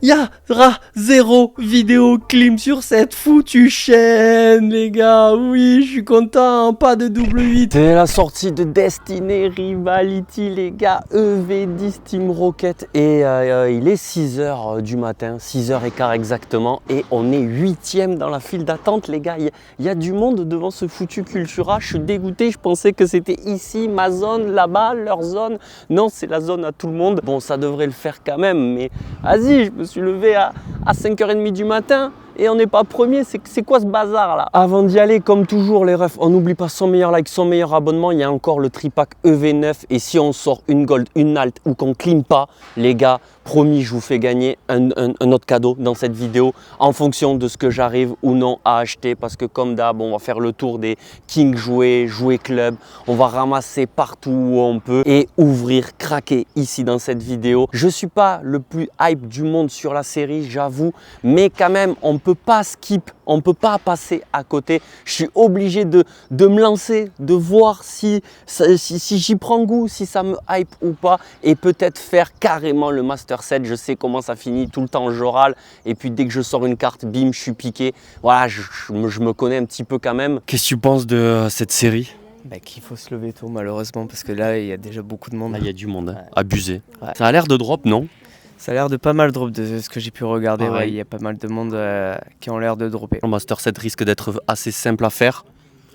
Y aura zéro vidéo clim sur cette foutue chaîne, les gars. Oui, je suis content, pas de double 8. C'est la sortie de Destiny Rivals, les gars. EV10 Team Rocket. Et il est 6h du matin, 6h15 exactement. Et on est 8e dans la file d'attente, les gars. Il y a du monde devant ce foutu Cultura. Je suis dégoûté, je pensais que c'était ici, ma zone, là-bas, leur zone. Non, c'est la zone à tout le monde. Bon, ça devrait le faire quand même, mais vas-y, je me suis levé à 5h30 du matin et on n'est pas premier. C'est quoi ce bazar là? Avant d'y aller, comme toujours les refs, on n'oublie pas son meilleur like, son meilleur abonnement. Il y a encore le tripack EV9 et si on sort une gold, une alt ou qu'on clean pas, les gars, promis, je vous fais gagner un autre cadeau dans cette vidéo en fonction de ce que j'arrive ou non à acheter, parce que comme d'hab, on va faire le tour des King jouets club, on va ramasser partout où on peut et ouvrir, craquer ici dans cette vidéo. Je suis pas le plus hype du monde sur la série, j'avoue, mais quand même, on peut pas skip, on peut pas passer à côté. Je suis obligé de me lancer, de voir si j'y prends goût, si ça me hype ou pas, et peut-être faire carrément le Master 7. Je sais comment ça finit, tout le temps je râle, et puis dès que je sors une carte, bim, je suis piqué. Voilà, je me connais un petit peu quand même. Qu'est-ce que tu penses de cette série? Qu'il faut se lever tôt malheureusement, parce que là il y a déjà beaucoup de monde. Là il y a du monde, hein. Abusé. Ouais. Ça a l'air de drop, non? Ça a l'air de pas mal drop de ce que j'ai pu regarder. Ouais, il y a pas mal de monde qui ont l'air de dropper. Le Master 7 risque d'être assez simple à faire.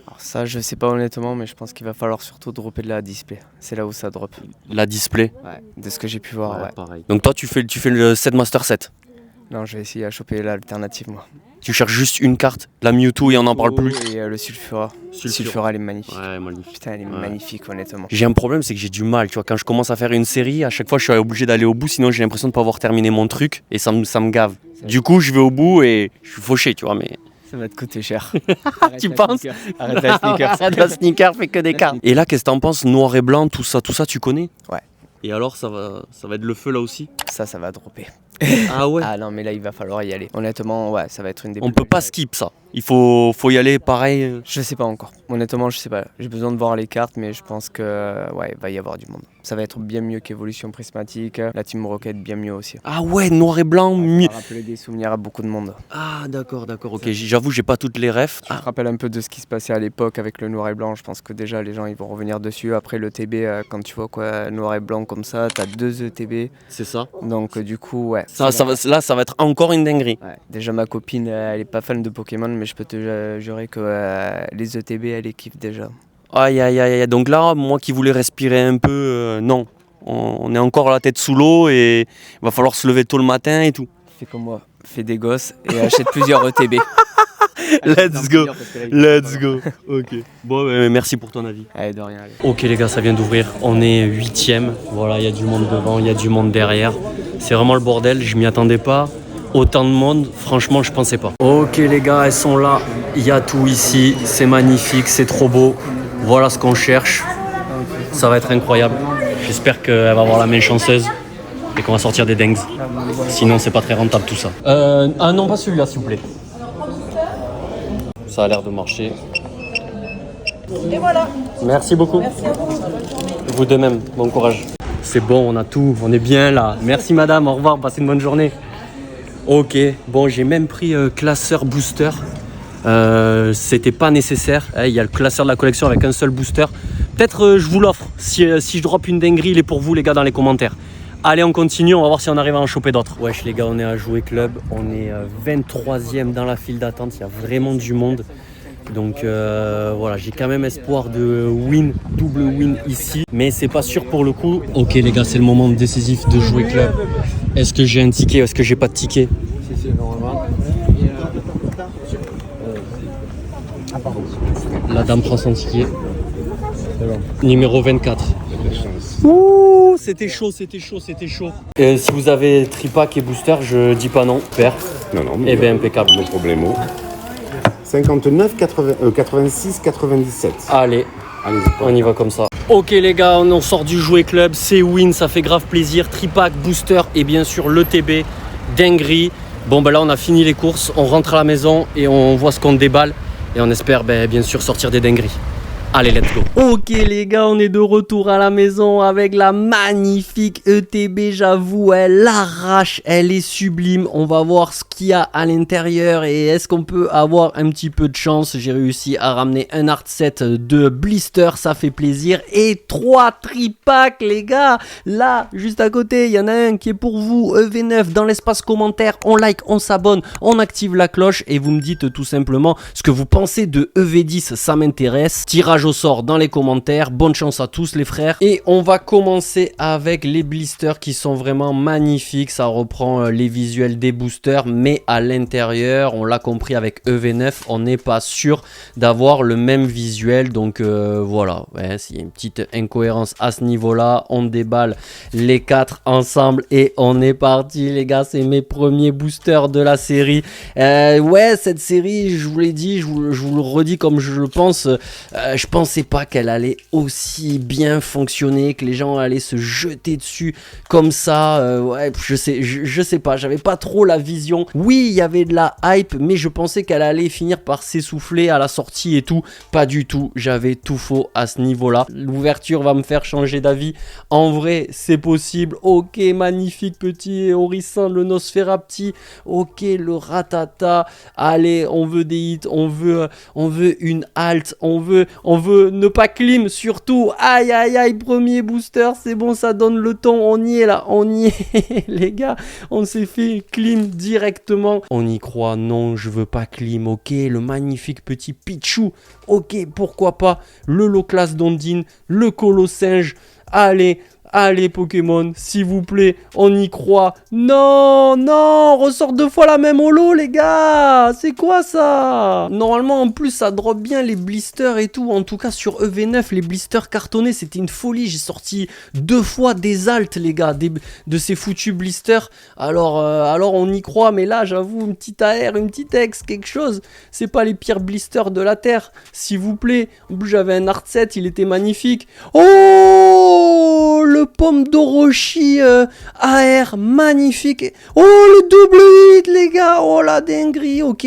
Alors ça je sais pas honnêtement, mais je pense qu'il va falloir surtout dropper de la display. C'est là où ça drop. La display? Ouais, de ce que j'ai pu voir. Ouais. Pareil. Donc toi tu fais le 7 Master 7? Non, je vais essayer à choper l'alternative moi. Tu cherches juste une carte, la Mewtwo et on n'en parle plus. Et le Sulfura. Sulfura, elle est magnifique. Ouais, magnifique. Putain, elle est magnifique, honnêtement. J'ai un problème, c'est que j'ai du mal. Tu vois, quand je commence à faire une série, à chaque fois, je suis obligé d'aller au bout, sinon j'ai l'impression de ne pas avoir terminé mon truc et ça me gave. Du coup, je vais au bout et je suis fauché, tu vois, mais... Ça va te coûter cher. Tu penses? Arrête la sneaker. Arrête la sneaker, fait que des cartes. Et là, qu'est-ce que t'en penses? Noir et blanc, tout ça, tu connais? Ouais. Et alors, ça va être le feu là aussi? Ça va dropper. Ah ouais? Ah non, mais là, il va falloir y aller. Honnêtement, ouais, ça va être une des... On peut pas skip ça. Il faut y aller pareil. Je sais pas encore. Honnêtement, je sais pas. J'ai besoin de voir les cartes, mais je pense que ouais, il va y avoir du monde. Ça va être bien mieux qu'Evolution Prismatique. La Team Rocket, bien mieux aussi. Ah ouais, noir et blanc. Ça va rappeler des souvenirs à beaucoup de monde. Ah d'accord, ok. J'avoue, j'ai pas toutes les refs. Je me rappelle un peu de ce qui se passait à l'époque avec le noir et blanc. Je pense que déjà, les gens, ils vont revenir dessus. Après le TB, quand tu vois quoi, noir et blanc comme ça, t'as 2 ETB. C'est ça. Donc du coup, ouais. Ça va être encore une dinguerie. Ouais. Déjà, ma copine, elle est pas fan de Pokémon, mais je peux te jurer que les ETB, elle les kiffe déjà. Aïe. Donc là, moi qui voulais respirer un peu, non. On est encore la tête sous l'eau et il va falloir se lever tôt le matin et tout. Fais comme moi, fais des gosses et achète plusieurs ETB. Let's go. Ok. Bon, merci pour ton avis. Allez, de rien. Allez. Ok les gars, ça vient d'ouvrir. On est 8e. Voilà, il y a du monde devant, il y a du monde derrière. C'est vraiment le bordel, je m'y attendais pas. Autant de monde, franchement, je pensais pas. Ok les gars, elles sont là. Il y a tout ici. C'est magnifique, c'est trop beau. Voilà ce qu'on cherche. Ça va être incroyable. J'espère qu'elle va avoir la main chanceuse et qu'on va sortir des dingues. Sinon, c'est pas très rentable tout ça. Ah non, pas celui-là, s'il vous plaît. Ça a l'air de marcher. Et voilà. Merci beaucoup. Merci à vous. Vous de même, bon courage. C'est bon, on a tout, on est bien là. Merci madame, au revoir, passez une bonne journée. Ok, bon, j'ai même pris classeur booster. C'était pas nécessaire. Il y a le classeur de la collection avec un seul booster. Peut-être je vous l'offre. Si je drop une dinguerie, il est pour vous les gars dans les commentaires. Allez, on continue, on va voir si on arrive à en choper d'autres. Wesh les gars, on est à Jouer Club. On est 23e dans la file d'attente. Il y a vraiment du monde. Donc voilà, j'ai quand même espoir de double win ici. Mais c'est pas sûr pour le coup. Ok les gars, c'est le moment décisif de Jouer Club. Est-ce que j'ai un ticket? Est-ce que j'ai pas de ticket? Si, normalement. La dame prend son ticket. Numéro 24. Ouh, c'était chaud. Si vous avez tripack et booster, je dis pas non. Père. Non, Eh bien, impeccable. No problème. 59, 86, 97. Allez, Allez, on y va comme ça. Ok les gars, on sort du Jouer Club, c'est win, ça fait grave plaisir. Tripack, booster et bien sûr le TB, dinguerie. Bon ben là on a fini les courses, on rentre à la maison et on voit ce qu'on déballe. Et on espère bien sûr sortir des dingueries. Allez, let's go. Ok les gars, on est de retour à la maison avec la magnifique ETB, j'avoue, elle l'arrache, elle est sublime. On va voir ce qu'il y a à l'intérieur et est-ce qu'on peut avoir un petit peu de chance. J'ai réussi à ramener un art set de blister, ça fait plaisir. Et 3 tripacks les gars. Là, juste à côté, il y en a un qui est pour vous, EV9, dans l'espace commentaire. On like, on s'abonne, on active la cloche et vous me dites tout simplement ce que vous pensez de EV10, ça m'intéresse. Tirage au sort dans les commentaires, bonne chance à tous les frères. Et on va commencer avec les blisters qui sont vraiment magnifiques. Ça reprend les visuels des boosters, mais à l'intérieur, on l'a compris avec EV9, on n'est pas sûr d'avoir le même visuel. Donc voilà, ouais, s'il y a une petite incohérence à ce niveau-là, on déballe les 4 ensemble et on est parti les gars. C'est mes premiers boosters de la série. Ouais, cette série, je vous l'ai dit, je vous le redis comme je le pense, je pensais pas qu'elle allait aussi bien fonctionner, que les gens allaient se jeter dessus comme ça. Ouais, je sais pas, j'avais pas trop la vision. Oui, il y avait de la hype, mais je pensais qu'elle allait finir par s'essouffler à la sortie et tout. Pas du tout, j'avais tout faux à ce niveau-là. L'ouverture va me faire changer d'avis. En vrai, c'est possible. Ok, magnifique petit Héorissin, le Nosferapti. Ok, le Ratata. Allez, on veut des hits, on veut une halte, on veut ne pas clim surtout. Aïe aïe aïe, premier booster, c'est bon, ça donne le ton, on y est là, on y est les gars, on s'est fait clim directement. On y croit, non, je veux pas clim. Ok, le magnifique petit Pichu, ok, pourquoi pas, le Loclas d'Ondine, le Colossinge, allez Pokémon, s'il vous plaît, on y croit. Non, non, ressort 2 fois la même holo les gars. C'est quoi ça? Normalement en plus ça drop bien les blisters et tout. En tout cas sur EV9 les blisters cartonnés c'était une folie. J'ai sorti 2 fois des altes les gars, de ces foutus blisters. Alors on y croit, mais là j'avoue une petite AR, une petite X, quelque chose. C'est pas les pires blisters de la terre, s'il vous plaît. En plus j'avais un art set, il était magnifique. Oh, le pomme d'Orochi AR, magnifique. Oh, le double hit, les gars. Oh, la dinguerie. Ok,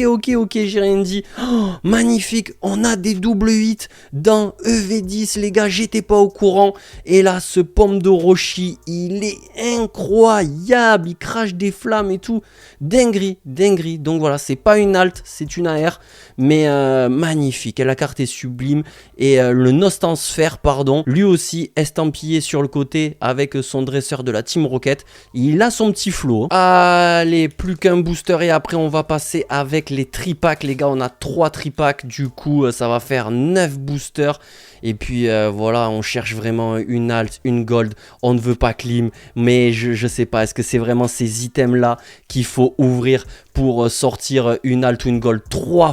j'ai rien dit. Oh, magnifique. On a des double hits dans EV10, les gars. J'étais pas au courant. Et là, ce pomme d'Orochi, il est incroyable. Il crache des flammes et tout. Dinguerie. Donc voilà, c'est pas une alt, c'est une AR. Mais magnifique. La carte est sublime. Et le Nostansphère, pardon, lui aussi estampillé sur le côté avec son dresseur de la Team Rocket. Il a son petit flow. Allez, plus qu'un booster et après on va passer avec les tripacks les gars. On a 3 tripacks, du coup ça va faire 9 boosters. Et puis voilà, on cherche vraiment une alt, une gold. On ne veut pas clim, mais je sais pas, est-ce que c'est vraiment ces items là qu'il faut ouvrir pour sortir une alt ou une gold? 3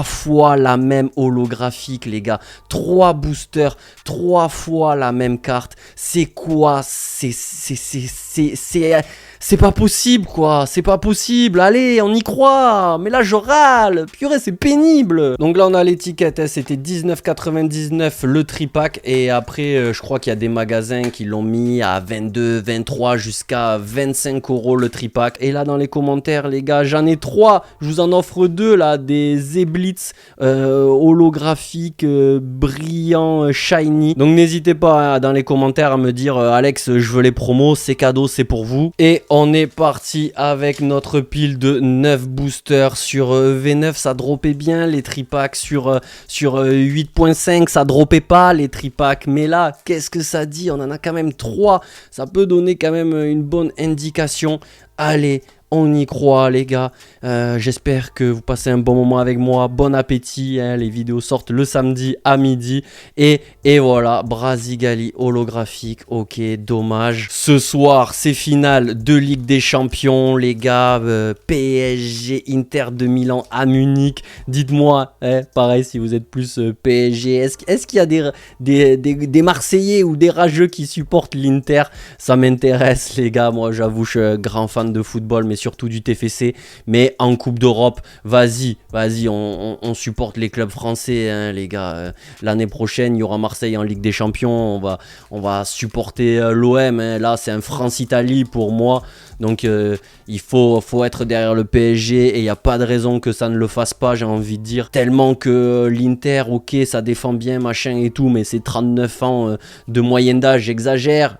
fois la même holographique les gars, 3 boosters, 3 fois la même carte. C'est quoi? C'est pas possible quoi, c'est pas possible. Allez, on y croit. Mais là je râle, purée, c'est pénible. Donc là on a l'étiquette, hein, c'était 19,99 le tripack. Et après je crois qu'il y a des magasins qui l'ont mis à 22, 23 jusqu'à 25 € le tripack. Et là dans les commentaires les gars, j'en ai 3, je vous en offre 2 là, des Zeblitz holographiques brillants, shiny. Donc n'hésitez pas hein, dans les commentaires à me dire Alex, je veux les promos, c'est cadeau, c'est pour vous. Et on est parti avec notre pile de 9 boosters. Sur V9 ça dropait bien les tripacks, sur 8.5 ça dropait pas les tripacks. Mais là qu'est-ce que ça dit? On en a quand même 3, ça peut donner quand même une bonne indication. Allez, on y croit les gars, j'espère que vous passez un bon moment avec moi, bon appétit, hein, les vidéos sortent le samedi à midi, et voilà, Brasigali holographique, ok, dommage. Ce soir, c'est finale de Ligue des Champions, les gars, PSG, Inter de Milan à Munich, dites-moi, hein, pareil si vous êtes plus PSG, est-ce qu'il y a des Marseillais ou des rageux qui supportent l'Inter? Ça m'intéresse les gars, moi j'avoue je suis grand fan de football, mais surtout du TFC. Mais en Coupe d'Europe, vas-y, on supporte les clubs français, hein, les gars. L'année prochaine, il y aura Marseille en Ligue des Champions. On va supporter l'OM. Hein. Là, c'est un France-Italie pour moi. Donc, il faut être derrière le PSG et il n'y a pas de raison que ça ne le fasse pas, j'ai envie de dire. Tellement que l'Inter, ok, ça défend bien, machin et tout, mais c'est 39 ans de moyenne d'âge. J'exagère,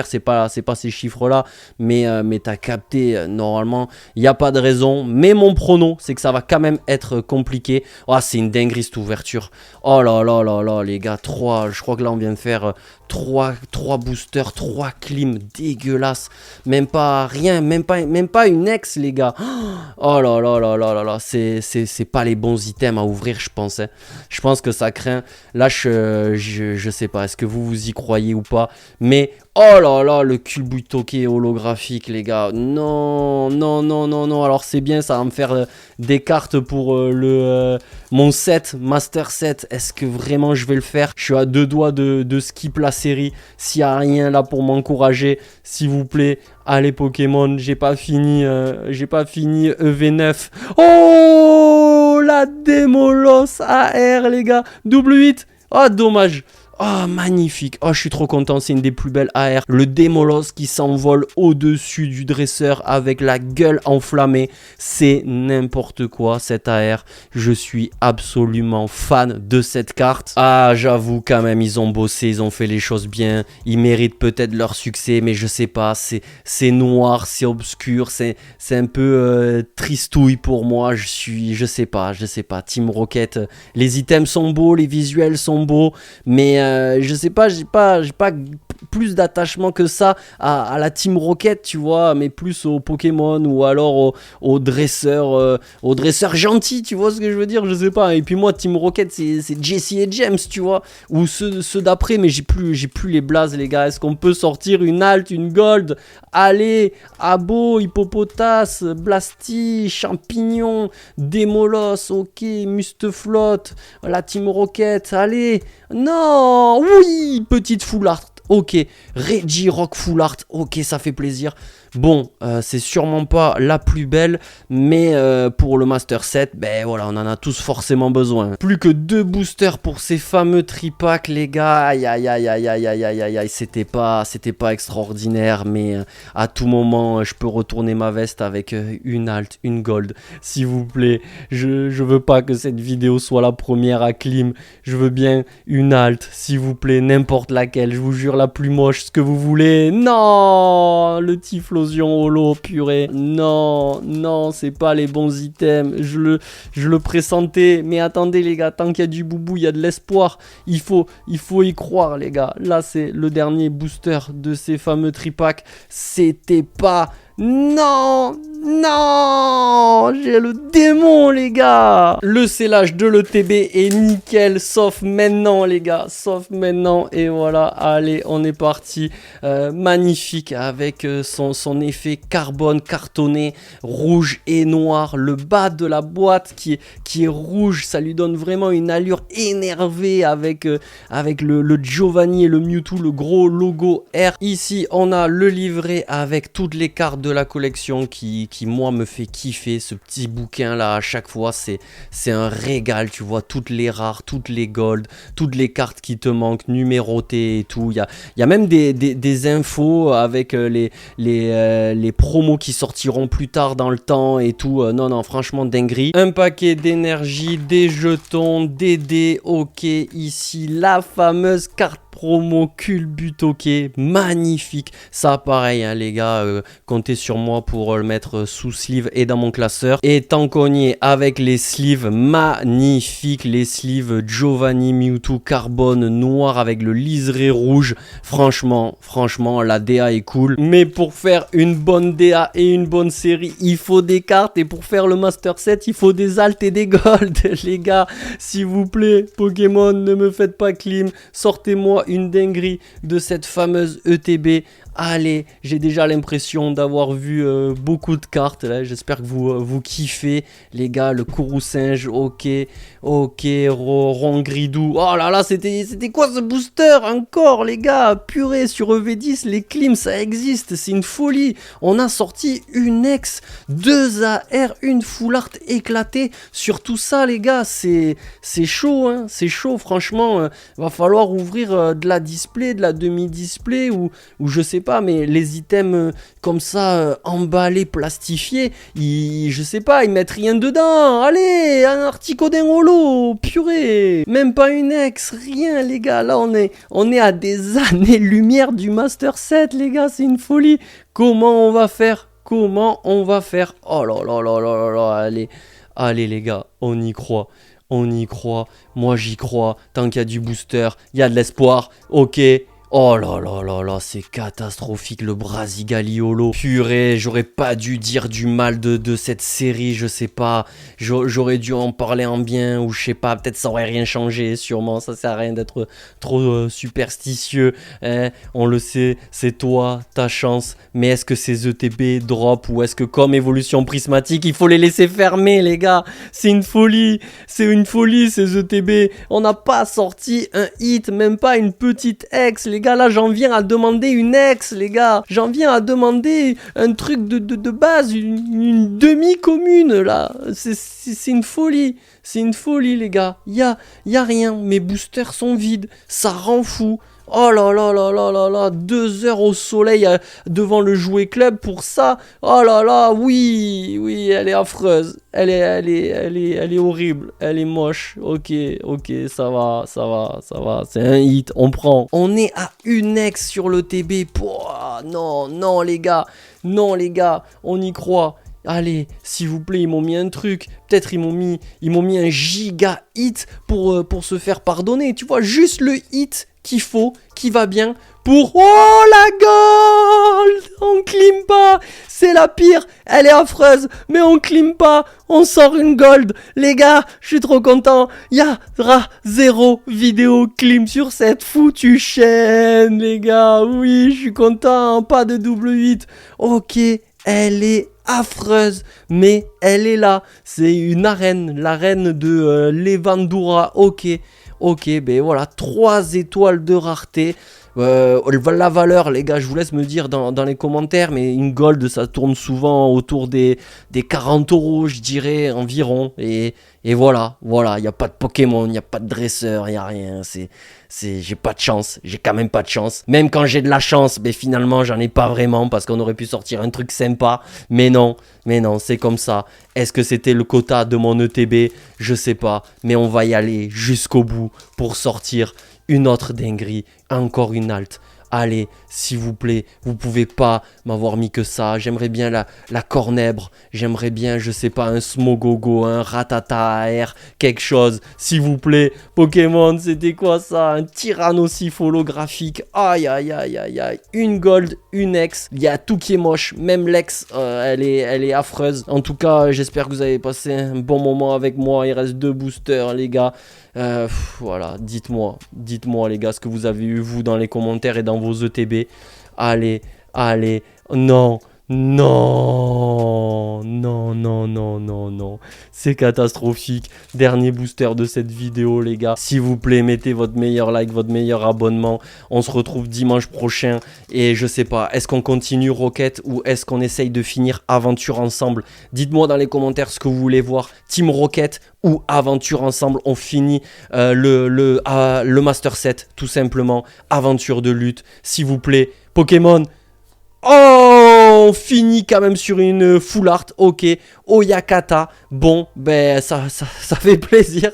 c'est pas ces chiffres-là, mais t'as capté, normalement, il n'y a pas de raison. Mais mon prono, c'est que ça va quand même être compliqué. Oh, c'est une dinguerie cette ouverture. Oh là là là là, les gars, je crois que là, on vient de faire 3 boosters, 3 clims dégueulasses. Même pas rien, même pas une ex, les gars. Oh là là là là là là, c'est pas les bons items à ouvrir, je pense. Hein. Je pense que ça craint. Là, je sais pas, est-ce que vous y croyez ou pas? Mais oh là là, le culbutoké holographique, les gars. Non. Alors c'est bien, ça va me faire des cartes pour mon set, Master Set. Est-ce que vraiment je vais le faire? Je suis à 2 doigts de skip la série. S'il n'y a rien là pour m'encourager, s'il vous plaît, allez Pokémon. J'ai pas fini EV9. Oh, la Démolos AR, les gars. Double 8. Oh, dommage. Oh, magnifique. Oh, je suis trop content. C'est une des plus belles AR. Le Démolos qui s'envole au-dessus du dresseur avec la gueule enflammée. C'est n'importe quoi, cette AR. Je suis absolument fan de cette carte. Ah, j'avoue quand même, ils ont bossé. Ils ont fait les choses bien. Ils méritent peut-être leur succès, mais je sais pas. C'est noir, c'est obscur. C'est un peu tristouille pour moi. Je sais pas. Team Rocket. Les items sont beaux, les visuels sont beaux, mais je sais pas, j'ai pas plus d'attachement que ça à la Team Rocket, tu vois, mais plus aux Pokémon ou alors aux dresseurs gentils, tu vois ce que je veux dire, je sais pas. Et puis moi, Team Rocket, c'est Jesse et James, tu vois, ou ceux d'après, mais j'ai plus les blazes, les gars. Est-ce qu'on peut sortir une Alt, une Gold? Allez, Abo, Hippopotas, Blasty, Champignon, Démolos, ok, Mustaflot, la Team Rocket, allez, non, oui, petite full art. Ok, Regirock Full Art, ok, ça fait plaisir. Bon, c'est sûrement pas la plus belle, mais pour le Master Set, ben voilà, on en a tous forcément besoin. Plus que 2 boosters pour ces fameux tripacks, les gars. Aïe, c'était pas extraordinaire, mais à tout moment, je peux retourner ma veste avec une Alt, une Gold, s'il vous plaît. Je veux pas que cette vidéo soit la première à Clim. Je veux bien une Alt, s'il vous plaît, n'importe laquelle. Je vous jure, la plus moche, ce que vous voulez. Non, le Typhlosion holo, purée. Non, c'est pas les bons items. Je le pressentais. Mais attendez, les gars, tant qu'il y a du boubou, il y a de l'espoir. Il faut y croire, les gars. Là, c'est le dernier booster de ces fameux tripacks. C'était pas... Non, j'ai le démon, les gars. Le scellage de l'ETB est nickel, sauf maintenant, les gars, et voilà, allez, on est parti. Magnifique, avec son effet carbone cartonné, rouge et noir. Le bas de la boîte qui est rouge, ça lui donne vraiment une allure énervée avec le Giovanni et le Mewtwo, le gros logo R. Ici, on a le livret avec toutes les cartes de la collection qui moi me fait kiffer. Ce petit bouquin là, à chaque fois c'est un régal, tu vois, toutes les rares, toutes les gold, toutes les cartes qui te manquent numérotées et tout. Il y a même des infos avec les promos qui sortiront plus tard dans le temps et tout. Non, franchement dinguerie. Un paquet d'énergie, des jetons, des dés, ok. Ici la fameuse carte promo Culbutoké, magnifique. Ça pareil, hein, les gars, comptez sur moi pour le mettre sous sleeve et dans mon classeur. Et tant qu'on y est avec les sleeves, magnifiques, les sleeves Giovanni Mewtwo carbone noir avec le liseré rouge. Franchement, la DA est cool. Mais pour faire une bonne DA et une bonne série, il faut des cartes. Et pour faire le Master Set, il faut des alts et des gold. Les gars, s'il vous plaît, Pokémon, ne me faites pas clim. Sortez-moi une dinguerie de cette fameuse ETB Allez, j'ai déjà l'impression d'avoir vu beaucoup de cartes là. J'espère que vous kiffez les gars. Le Kourou-Singe, ok, Rongridou. Oh là là, c'était quoi ce booster encore les gars? Purée, sur EV10 les clims ça existe, c'est une folie. On a sorti une ex, 2 AR, une full art éclatée sur tout ça les gars. C'est chaud hein, c'est chaud franchement. Va falloir ouvrir de la display, de la demi-display ou je sais pas, mais les items comme ça emballés, plastifiés, je sais pas, ils mettent rien dedans. Allez, un Articodin holo, purée, même pas une ex, rien les gars. Là on est à des années-lumière du Master 7 les gars, c'est une folie. Comment on va faire? Oh là là là là là là, allez les gars, on y croit. Moi j'y crois, tant qu'il y a du booster, il y a de l'espoir, ok. Oh là là là là, c'est catastrophique le Brasigali-Holo. Purée, j'aurais pas dû dire du mal de cette série, je sais pas. J'aurais dû en parler en bien, ou je sais pas, peut-être ça aurait rien changé, sûrement. Ça sert à rien d'être trop superstitieux. Hein. On le sait, c'est toi, ta chance. Mais est-ce que ces ETB drop, ou est-ce que comme évolution prismatique, il faut les laisser fermer, les gars? C'est une folie ces ETB. On n'a pas sorti un hit, même pas une petite ex, les gars. Là, j'en viens à demander une ex, les gars. J'en viens à demander un truc de base, une demi-commune, là. C'est une folie. C'est une folie, les gars. Y a rien. Mes boosters sont vides. Ça rend fou. Oh là là là là là là, 2 heures au soleil devant le jouet club pour ça. Oh là là, oui, elle est affreuse. Elle est horrible. Elle est moche. Ok, ça va. C'est un hit, on prend. On est à une ex sur le TB. Pouah, non les gars, on y croit. Allez, s'il vous plaît, ils m'ont mis un truc. Peut-être ils m'ont mis un giga hit pour se faire pardonner. Tu vois, juste le hit qu'il faut, qui va bien pour... Oh la gold! On clim pas! C'est la pire! Elle est affreuse! Mais on clim pas! On sort une gold! Les gars, je suis trop content! Y aura 0 vidéo clim sur cette foutue chaîne, les gars! Oui, je suis content! Pas de double 8! Ok, elle est affreuse, mais elle est là. C'est une arène, l'arène de Levandura. Ok, ben voilà, 3 étoiles de rareté. La valeur, les gars, je vous laisse me dire dans les commentaires, mais une gold, ça tourne souvent autour des 40 €, je dirais, environ. Et voilà, il n'y a pas de Pokémon, il n'y a pas de dresseur, il n'y a rien. J'ai pas de chance, j'ai quand même pas de chance. Même quand j'ai de la chance, ben finalement, j'en ai pas vraiment, parce qu'on aurait pu sortir un truc sympa. Mais non, c'est comme ça. Est-ce que c'était le quota de mon ETB? Je sais pas, mais on va y aller jusqu'au bout pour sortir une autre dinguerie, encore une halte. Allez, s'il vous plaît, vous pouvez pas m'avoir mis que ça. J'aimerais bien la cornèbre, j'aimerais bien, je sais pas, un Smogogo, un Ratata AR, quelque chose, s'il vous plaît. Pokémon, c'était quoi ça? Un Tyrannosif holographique. Aïe, une gold, une ex. Il y a tout qui est moche, même l'ex, elle est affreuse. En tout cas, j'espère que vous avez passé un bon moment avec moi. Il reste 2 boosters, les gars. Voilà, dites-moi les gars ce que vous avez eu vous dans les commentaires et dans vos ETB. Allez, non, c'est catastrophique. Dernier booster de cette vidéo, les gars. S'il vous plaît, mettez votre meilleur like, votre meilleur abonnement. On se retrouve dimanche prochain. Et je sais pas, est-ce qu'on continue Rocket ou est-ce qu'on essaye de finir Aventure ensemble? Dites-moi dans les commentaires ce que vous voulez voir. Team Rocket ou Aventure ensemble. On finit le Master 7, tout simplement. Aventure de lutte, s'il vous plaît. Pokémon. Oh, on finit quand même sur une full art, ok. Oyakata, bon, ben ça fait plaisir.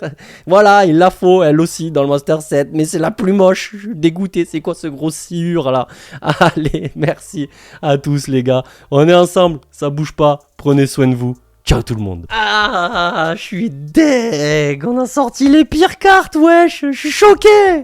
Voilà, il la faut, elle aussi, dans le Master 7. Mais c'est la plus moche, je suis dégoûté. C'est quoi ce gros sciure là? Allez, merci à tous les gars. On est ensemble, ça bouge pas. Prenez soin de vous. Ciao tout le monde. Ah, je suis deg. On a sorti les pires cartes, wesh. Je suis choqué.